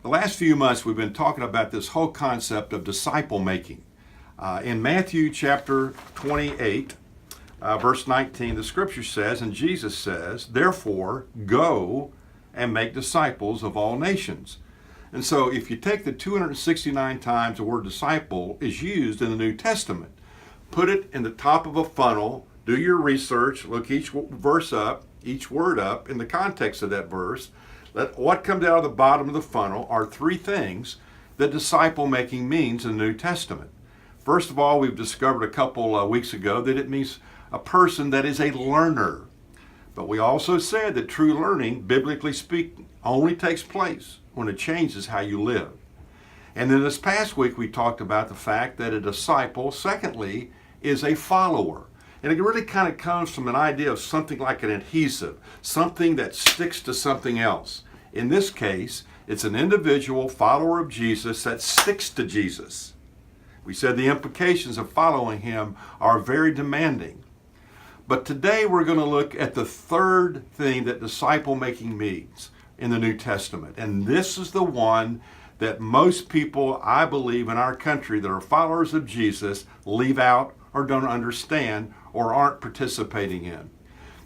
The last few months we've been talking about this whole concept of disciple making. In Matthew chapter 28, verse 19, the scripture says, and Jesus says, therefore go and make disciples of all nations. And so if you take the 269 times the word disciple is used in the New Testament, put it in the top of a funnel, do your research, look each verse up, each word up in the context of that verse. What comes out of the bottom of the funnel are three things that disciple making means in the New Testament. First of all, we've discovered a couple weeks ago that it means a person that is a learner. But we also said that true learning, biblically speaking, only takes place when it changes how you live. And then this past week we talked about the fact that a disciple, secondly, is a follower. And it really kind of comes from an idea of something like an adhesive, something that sticks to something else. In this case, it's an individual follower of Jesus that sticks to Jesus. We said the implications of following him are very demanding. But today we're going to look at the third thing that disciple making means in the New Testament. And this is the one that most people, I believe, in our country that are followers of Jesus leave out or don't understand or aren't participating in.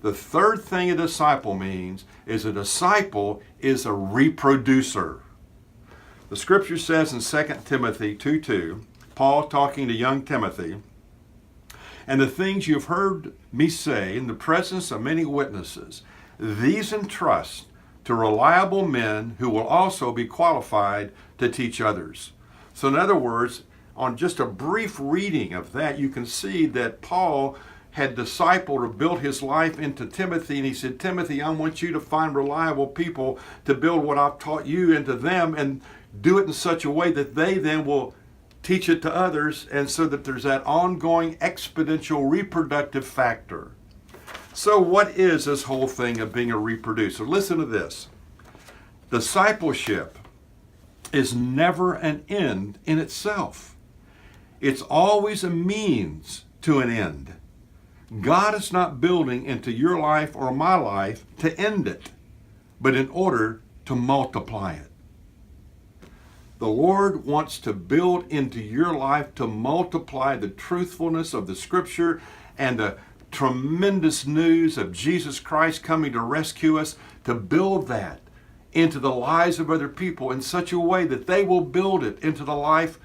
The third thing a disciple means is a disciple is a reproducer. The scripture says in 2 Timothy 2:2, Paul talking to young Timothy, and the things you've heard me say in the presence of many witnesses, these entrust to reliable men who will also be qualified to teach others. So in other words, on just a brief reading of that, you can see that Paul had discipled or built his life into Timothy, and he said, Timothy, I want you to find reliable people to build what I've taught you into them and do it in such a way that they then will teach it to others, and so that there's that ongoing exponential reproductive factor. So what is this whole thing of being a reproducer? Listen to this. Discipleship is never an end in itself. It's always a means to an end. God is not building into your life or my life to end it, but in order to multiply it. The Lord wants to build into your life to multiply the truthfulness of the Scripture and the tremendous news of Jesus Christ coming to rescue us, to build that into the lives of other people in such a way that they will build it into the life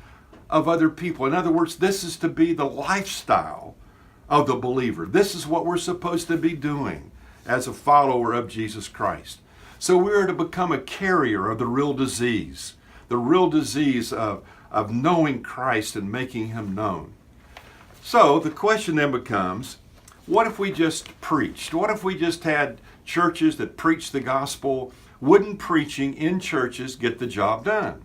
of other people. In other words, this is to be the lifestyle of the believer. This is what we're supposed to be doing as a follower of Jesus Christ. So we are to become a carrier of the real disease of knowing Christ and making him known. So the question then becomes, what if we just preached? What if we just had churches that preached the gospel? Wouldn't preaching in churches get the job done?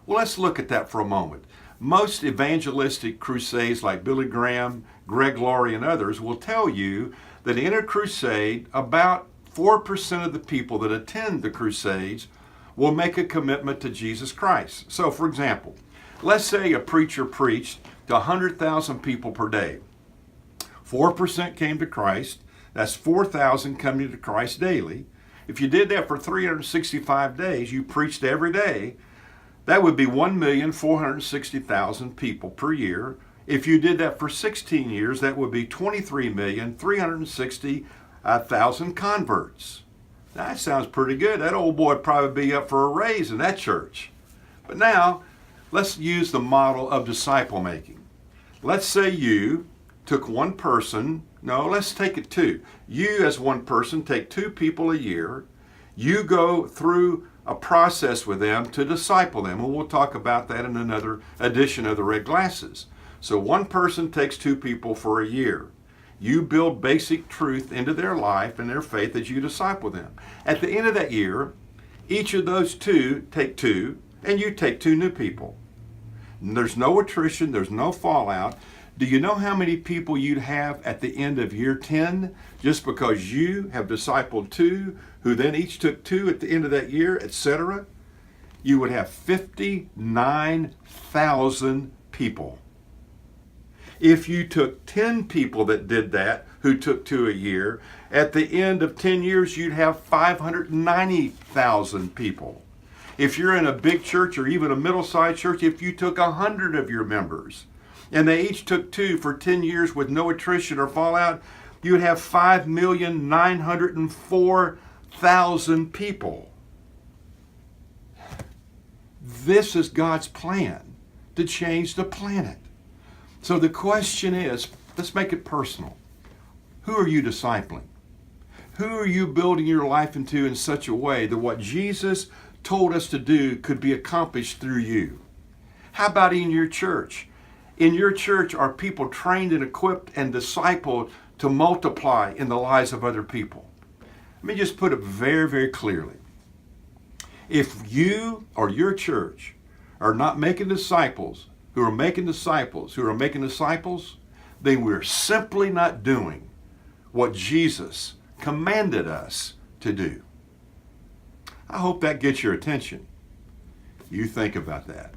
Well, let's look at that for a moment. Most evangelistic crusades like Billy Graham, Greg Laurie, and others will tell you that in a crusade, about 4% of the people that attend the crusades will make a commitment to Jesus Christ. So, for example, let's say a preacher preached to 100,000 people per day. 4% came to Christ. That's 4,000 coming to Christ daily. If you did that for 365 days, you preached every day, that would be 1,460,000 people per year. If you did that for 16 years, that would be 23,360,000 converts. Now, that sounds pretty good. That old boy would probably be up for a raise in that church. But now, let's use the model of disciple making. Let's say you took one person, let's take it two. You as one person take two people a year. You go through a process with them to disciple them, and we'll talk about that in another edition of the Red Glasses. So one person takes two people for a year. You build basic truth into their life and their faith as you disciple them. At the end of that year, each of those two take two, and you take two new people. And there's no attrition, there's no fallout. Do you know how many people you'd have at the end of year 10 just because you have discipled two, who then each took two at the end of that year, etc.? You would have 59,000 people. If you took 10 people that did that, who took two a year, at the end of 10 years, you'd have 590,000 people. If you're in a big church or even a middle-sized church, if you took 100 of your members and they each took 2 for 10 years with no attrition or fallout, you would have 5,904,000 people. This is God's plan to change the planet. So the question is, let's make it personal. Who are you discipling? Who are you building your life into in such a way that what Jesus told us to do could be accomplished through you? How about in your church? In your church, are people trained and equipped and discipled to multiply in the lives of other people? Let me just put it very, very clearly. If you or your church are not making disciples, who are making disciples, then we're simply not doing what Jesus commanded us to do. I hope that gets your attention. You think about that.